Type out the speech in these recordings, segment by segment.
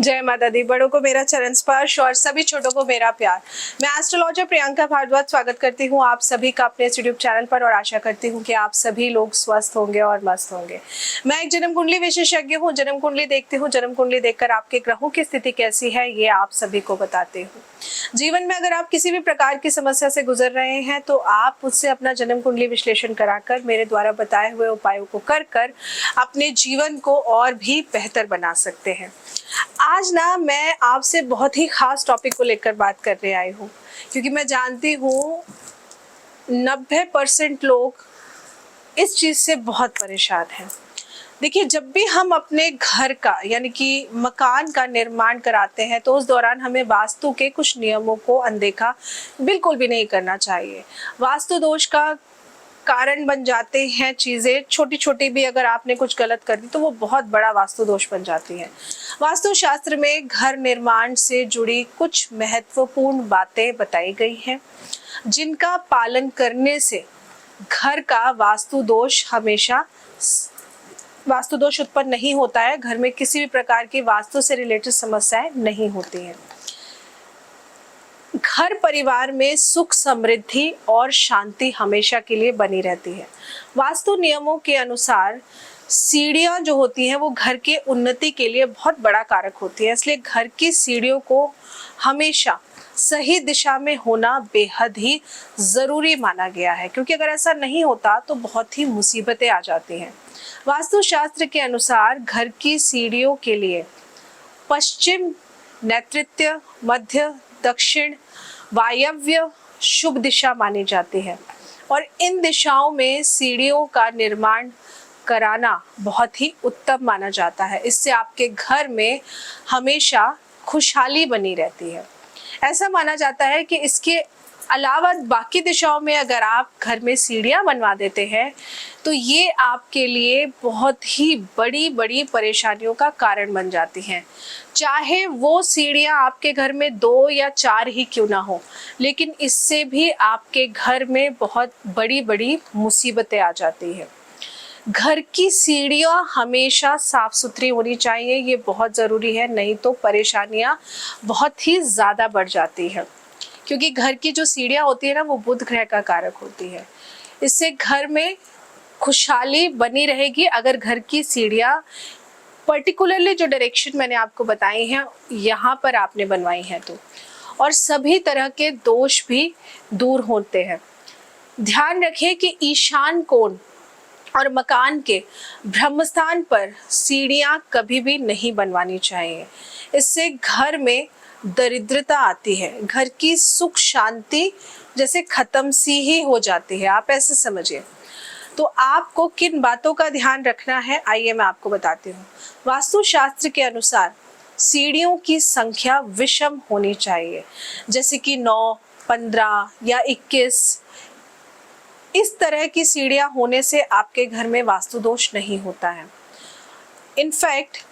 जय माता दी। बड़ों को मेरा चरण स्पर्श और सभी छोटों को मेरा प्यार। मैं एस्ट्रोलॉजर प्रियंका भारद्वाज स्वागत करती हूँ आप सभी का अपने यूट्यूब चैनल पर और आशा करती हूँ कि आप सभी लोग स्वस्थ होंगे और मस्त होंगे। मैं एक जन्म कुंडली विशेषज्ञ हूँ। जन्म कुंडली देखती हूँ, जन्म कुंडली देखकर आपके ग्रहों की स्थिति कैसी है ये आप सभी को बताती हूँ। जीवन में अगर आप किसी भी प्रकार की समस्या से गुजर रहे हैं तो आप मुझसे अपना जन्म कुंडली विश्लेषण कराकर मेरे द्वारा बताए हुए उपायों को कर अपने जीवन को और भी बेहतर बना सकते हैं। आज ना मैं आपसे बहुत ही खास टॉपिक को लेकर बात करने आई हूँ, क्योंकि मैं जानती हूँ 90% लोग इस चीज़ से बहुत परेशान हैं। देखिए, जब भी हम अपने घर का यानी कि मकान का निर्माण कराते हैं तो उस दौरान हमें वास्तु के कुछ नियमों को अनदेखा बिल्कुल भी नहीं करना चाहिए। वास्तु दोष का कारण बन जाते हैं चीज़ें, छोटी छोटी भी अगर आपने कुछ गलत कर दी तो वो बहुत बड़ा वास्तु दोष बन जाती है। वास्तु शास्त्र में घर निर्माण से जुड़ी कुछ महत्वपूर्ण बातें बताई गई हैं, जिनका पालन करने से घर का वास्तु दोष उत्पन्न नहीं होता है। घर में किसी भी प्रकार की वास्तु से रिलेटेड समस्याएं नहीं होती हैं। घर परिवार में सुख, समृद्धि और शांति हमेशा के लिए बनी रहती है। वास्तु नियमों के अनुसार सीढ़ियां जो होती हैं वो घर के उन्नति के लिए बहुत बड़ा कारक होती है, इसलिए घर की सीढ़ियों को हमेशा सही दिशा में होना बेहद ही जरूरी माना गया है, क्योंकि अगर ऐसा नहीं होता तो बहुत ही मुसीबतें आ जाती हैं। वास्तु शास्त्र के अनुसार घर की सीढ़ियों के लिए पश्चिम, नैऋत्य, मध्य, दक्षिण, वायव्य शुभ दिशा मानी जाती है और इन दिशाओं में सीढ़ियों का निर्माण कराना बहुत ही उत्तम माना जाता है। इससे आपके घर में हमेशा खुशहाली बनी रहती है। ऐसा माना जाता है कि इसके अलावा बाकी दिशाओं में अगर आप घर में सीढ़ियां बनवा देते हैं तो ये आपके लिए बहुत ही बड़ी बड़ी परेशानियों का कारण बन जाती हैं। चाहे वो सीढ़ियां आपके घर में 2 या 4 ही क्यों ना हो, लेकिन इससे भी आपके घर में बहुत बड़ी बड़ी मुसीबतें आ जाती हैं। घर की सीढ़ियां हमेशा साफ सुथरी होनी चाहिए, ये बहुत ज़रूरी है, नहीं तो परेशानियां बहुत ही ज़्यादा बढ़ जाती हैं। क्योंकि घर की जो सीढ़ियां होती है ना, वो बुध ग्रह का कारक होती है। इससे घर में खुशहाली बनी रहेगी अगर घर की सीढ़ियां पर्टिकुलरली जो डायरेक्शन मैंने आपको बताई हैं यहाँ पर आपने बनवाई हैं तो, और सभी तरह के दोष भी दूर होते हैं। ध्यान रखें कि ईशान कोण और मकान के ब्रह्मस्थान पर सीढ़ियां कभी भी नहीं बनवानी चाहिए। इससे घर में दरिद्रता आती है, घर की सुख शांति जैसे खत्म सी ही हो जाती है, आप ऐसे समझिए। तो आपको किन बातों का ध्यान रखना है आइए मैं आपको बताती हूँ। वास्तु शास्त्र के अनुसार सीढ़ियों की संख्या विषम होनी चाहिए, जैसे कि 9, 15 या 21। इस तरह की सीढ़ियां होने से आपके घर में वास्तु दोष नहीं होता है। इनफैक्ट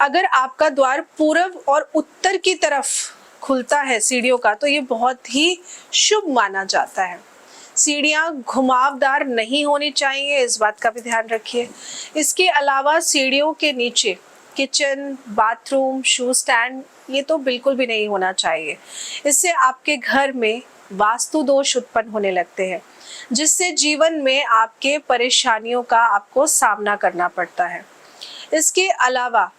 अगर आपका द्वार पूर्व और उत्तर की तरफ खुलता है सीढ़ियों का तो ये बहुत ही शुभ माना जाता है। सीढ़ियां घुमावदार नहीं होनी चाहिए, इस बात का भी ध्यान रखिए। इसके अलावा सीढ़ियों के नीचे किचन, बाथरूम, शू स्टैंड ये तो बिल्कुल भी नहीं होना चाहिए। इससे आपके घर में वास्तु दोष उत्पन्न होने लगते हैं, जिससे जीवन में आपके परेशानियों का आपको सामना करना पड़ता है। इसके अलावा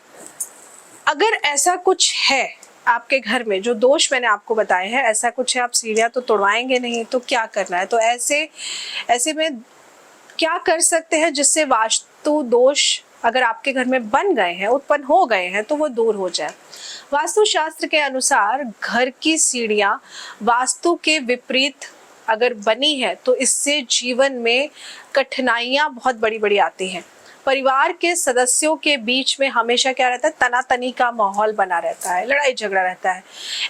अगर ऐसा कुछ है आपके घर में, जो दोष मैंने आपको बताए हैं, ऐसा कुछ है, आप सीढ़ियां तो तोड़वाएंगे नहीं तो क्या करना है, तो ऐसे में क्या कर सकते हैं जिससे वास्तु दोष अगर आपके घर में बन गए हैं, उत्पन्न हो गए हैं, तो वो दूर हो जाए। वास्तु शास्त्र के अनुसार घर की सीढ़ियां वास्तु के विपरीत अगर बनी है तो इससे जीवन में कठिनाइयां बहुत बड़ी बड़ी आती हैं। परिवार के सदस्यों के बीच में हमेशा क्या रहता है, तनातनी का माहौल बना रहता है, लड़ाई झगड़ा रहता है।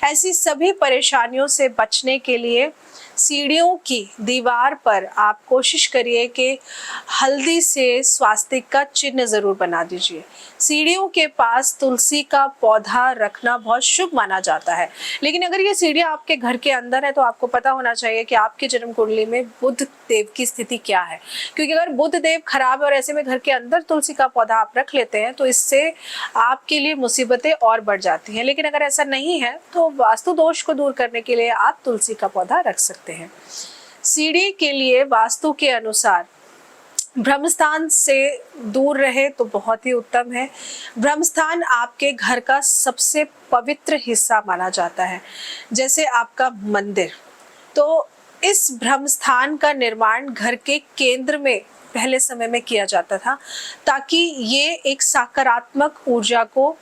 ऐसी सभी परेशानियों से बचने के लिए सीढ़ियों की दीवार पर आप कोशिश करिए कि हल्दी से स्वास्तिक का चिन्ह जरूर बना दीजिए। सीढ़ियों के पास तुलसी का पौधा रखना बहुत शुभ माना जाता है। लेकिन अगर ये सीढ़ियाँ आपके घर के अंदर है तो आपको पता होना चाहिए कि आपकी जन्म कुंडली में बुध देव की स्थिति क्या है, क्योंकि अगर बुध देव खराब है और ऐसे में घर के अंदर तुलसी का पौधा आप रख लेते हैं तो इससे आपके लिए मुसीबतें और बढ़ जाती हैं। लेकिन अगर ऐसा नहीं है तो वास्तु दोष को दूर करने के लिए आप तुलसी का पौधा रख सकते हैं। सीढ़ी के लिए वास्तु के अनुसार ब्रह्मस्थान से दूर रहे तो बहुत ही उत्तम है। ब्रह्मस्थान आपके घर का सबसे पवित्र हिस्सा माना जाता है, जैसे आपका मंदिर। तो इस ब्रह्मस्थान का निर्माण घर के केंद्र में पहले समय में किया जाता था, ताकि ये एक सकारात्मक ऊर्जा को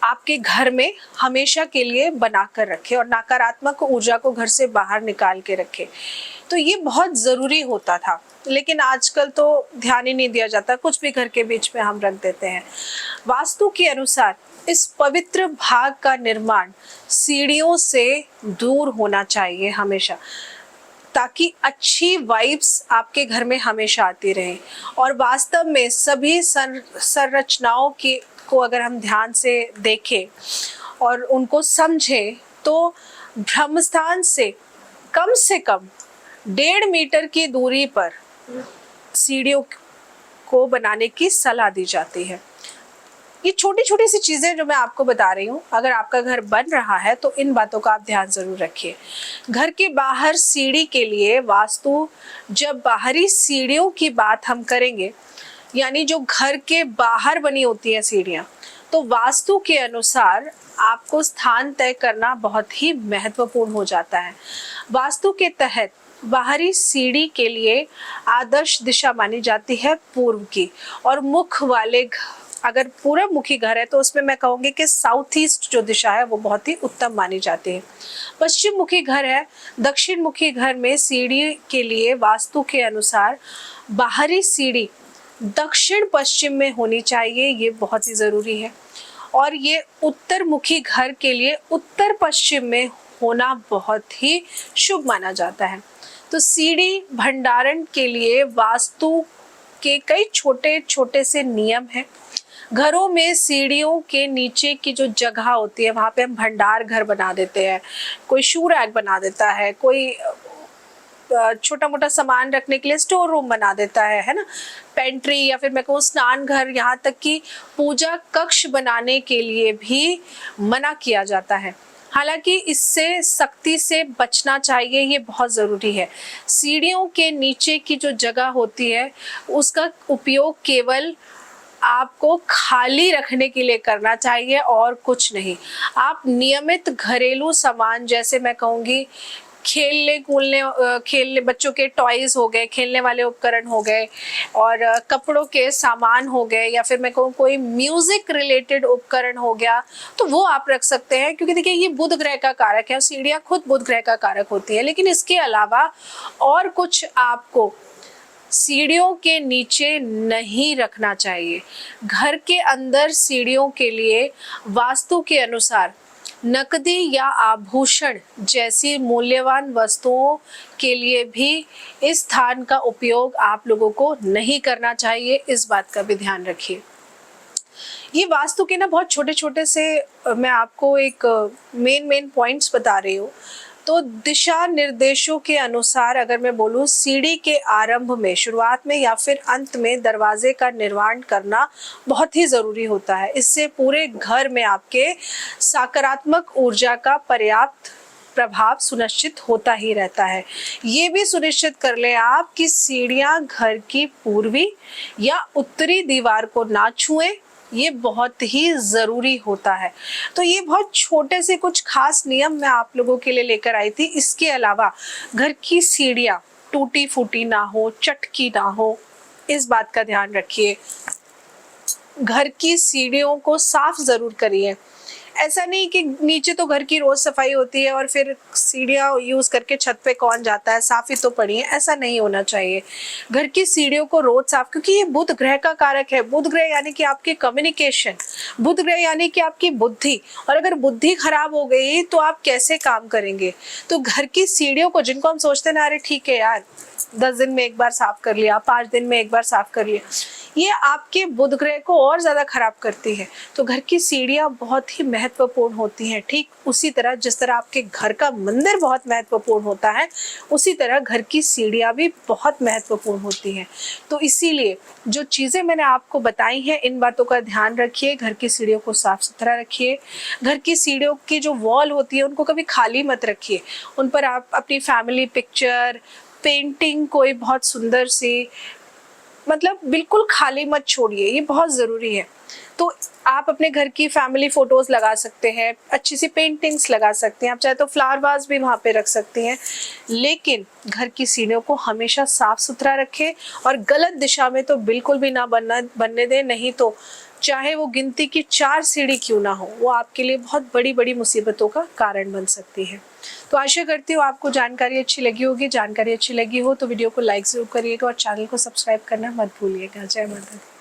आपके घर में हमेशा के लिए बनाकर रखे और नकारात्मक ऊर्जा को घर से बाहर निकाल के रखे। तो ये बहुत ज़रूरी होता था, लेकिन आजकल तो ध्यान ही नहीं दिया जाता, कुछ भी घर के बीच में हम रख देते हैं। वास्तु के अनुसार इस पवित्र भाग का निर्माण सीढ़ियों से दूर होना चाहिए हमेशा, ताकि अच्छी वाइब्स आपके घर में हमेशा आती रहे। और वास्तव में सभी संरचनाओं को अगर हम ध्यान से देखें और उनको समझें तो ब्रह्मस्थान से कम 1.5 मीटर की दूरी पर सीढ़ियों को बनाने की सलाह दी जाती है। ये छोटी छोटी सी चीज़ें जो मैं आपको बता रही हूँ, अगर आपका घर बन रहा है तो इन बातों का आप ध्यान ज़रूर रखिए। घर के बाहर सीढ़ी के लिए वास्तु, जब बाहरी सीढ़ियों की बात हम करेंगे, यानी जो घर के बाहर बनी होती है सीढ़ियाँ, तो वास्तु के अनुसार आपको स्थान तय करना बहुत ही महत्वपूर्ण हो जाता है। वास्तु के तहत बाहरी सीढ़ी के लिए आदर्श दिशा मानी जाती है पूर्व की, और मुख वाले अगर पूर्व मुखी घर है तो उसमें मैं कहूँगी कि साउथ ईस्ट जो दिशा है वो बहुत ही उत्तम मानी जाती है। पश्चिम मुखी घर है, दक्षिण मुखी घर में सीढ़ी के लिए वास्तु के अनुसार बाहरी सीढ़ी दक्षिण पश्चिम में होनी चाहिए, ये बहुत ही ज़रूरी है। और ये उत्तर मुखी घर के लिए उत्तर पश्चिम में होना बहुत ही शुभ माना जाता है। तो सीढ़ी भंडारण के लिए वास्तु के कई छोटे छोटे से नियम हैं। घरों में सीढ़ियों के नीचे की जो जगह होती है वहाँ पे हम भंडार घर बना देते हैं, कोई शू रैक बना देता है, कोई छोटा मोटा सामान रखने के लिए स्टोर रूम बना देता है ना, पेंट्री, या फिर मैं कहूँ स्नान घर, यहाँ तक कि पूजा कक्ष बनाने के लिए भी मना किया जाता है। हालांकि इससे सख्ती से बचना चाहिए, ये बहुत ज़रूरी है। सीढ़ियों के नीचे की जो जगह होती है उसका उपयोग केवल आपको खाली रखने के लिए करना चाहिए और कुछ नहीं। आप नियमित घरेलू सामान, जैसे मैं कहूँगी खेलने बच्चों के टॉयज हो गए, खेलने वाले उपकरण हो गए, और कपड़ों के सामान हो गए, या फिर मैं कहूँ कोई म्यूजिक रिलेटेड उपकरण हो गया, तो वो आप रख सकते हैं। क्योंकि देखिए ये बुध ग्रह का कारक है और सीढ़ियाँ खुद बुध ग्रह का कारक होती है। लेकिन इसके अलावा और कुछ आपको सीढ़ियों के नीचे नहीं रखना चाहिए। घर के अंदर सीढ़ियों के लिए वास्तु के अनुसार नकदी या आभूषण जैसी मूल्यवान वस्तुओं के लिए भी इस स्थान का उपयोग आप लोगों को नहीं करना चाहिए। इस बात का भी ध्यान रखिए। ये वास्तु के ना बहुत छोटे छोटे से मैं आपको एक मेन पॉइंट्स बता रही हूँ। तो दिशा निर्देशों के अनुसार अगर मैं बोलूँ, सीढ़ी के आरंभ में, शुरुआत में या फिर अंत में दरवाजे का निर्माण करना बहुत ही ज़रूरी होता है। इससे पूरे घर में आपके सकारात्मक ऊर्जा का पर्याप्त प्रभाव सुनिश्चित होता ही रहता है। ये भी सुनिश्चित कर लें आप कि सीढ़ियाँ घर की पूर्वी या उत्तरी दीवार को ना छुएं, ये बहुत ही ज़रूरी होता है। तो ये बहुत छोटे से कुछ खास नियम मैं आप लोगों के लिए लेकर आई थी। इसके अलावा घर की सीढ़ियाँ टूटी फूटी ना हो, चटकी ना हो, इस बात का ध्यान रखिए। घर की सीढ़ियों को साफ ज़रूर करिए। ऐसा नहीं कि नीचे तो घर की रोज़ सफाई होती है और फिर सीढ़ियाँ यूज़ करके छत पे कौन जाता है, साफ ही तो पड़ी है, ऐसा नहीं होना चाहिए। घर की सीढ़ियों को रोज़ साफ, क्योंकि ये बुध ग्रह का कारक है। बुध ग्रह यानी कि आपकी कम्युनिकेशन, बुध ग्रह यानी कि आपकी बुद्धि, और अगर बुद्धि खराब हो गई तो आप कैसे काम करेंगे। तो घर की सीढ़ियों को, जिनको हम सोचते हैं ना अरे ठीक है यार 10 दिन में एक बार साफ कर लिया, 5 दिन में एक बार साफ कर लिया, ये आपके बुध ग्रह को और ज़्यादा खराब करती है। तो घर की सीढ़ियाँ बहुत ही महत्वपूर्ण होती हैं। ठीक उसी तरह जिस तरह आपके घर का मंदिर बहुत महत्वपूर्ण होता है, उसी तरह घर की सीढ़ियाँ भी बहुत महत्वपूर्ण होती हैं। तो इसीलिए जो चीज़ें मैंने आपको बताई हैं, इन बातों का ध्यान रखिए। घर की सीढ़ियों को साफ सुथरा रखिए। घर की सीढ़ियों की जो वॉल होती है उनको कभी खाली मत रखिए। उन पर आप अपनी फैमिली पिक्चर, पेंटिंग कोई बहुत सुंदर सी, मतलब बिल्कुल खाली मत छोड़िए, ये बहुत ज़रूरी है। तो आप अपने घर की फैमिली फ़ोटोज़ लगा सकते हैं, अच्छी सी पेंटिंग्स लगा सकते हैं, आप चाहे तो फ्लावर वाज भी वहाँ पे रख सकते हैं, लेकिन घर की सीढ़ियों को हमेशा साफ़ सुथरा रखें और गलत दिशा में तो बिल्कुल भी ना बनने दें। नहीं तो चाहे वो गिनती की 4 सीढ़ी क्यों ना हो, वो आपके लिए बहुत बड़ी बड़ी मुसीबतों का कारण बन सकती है। तो आशा करती हूँ आपको जानकारी अच्छी लगी होगी। जानकारी अच्छी लगी हो तो वीडियो को लाइक ज़रूर करिएगा और चैनल को सब्सक्राइब करना मत भूलिएगा। जय माता दी।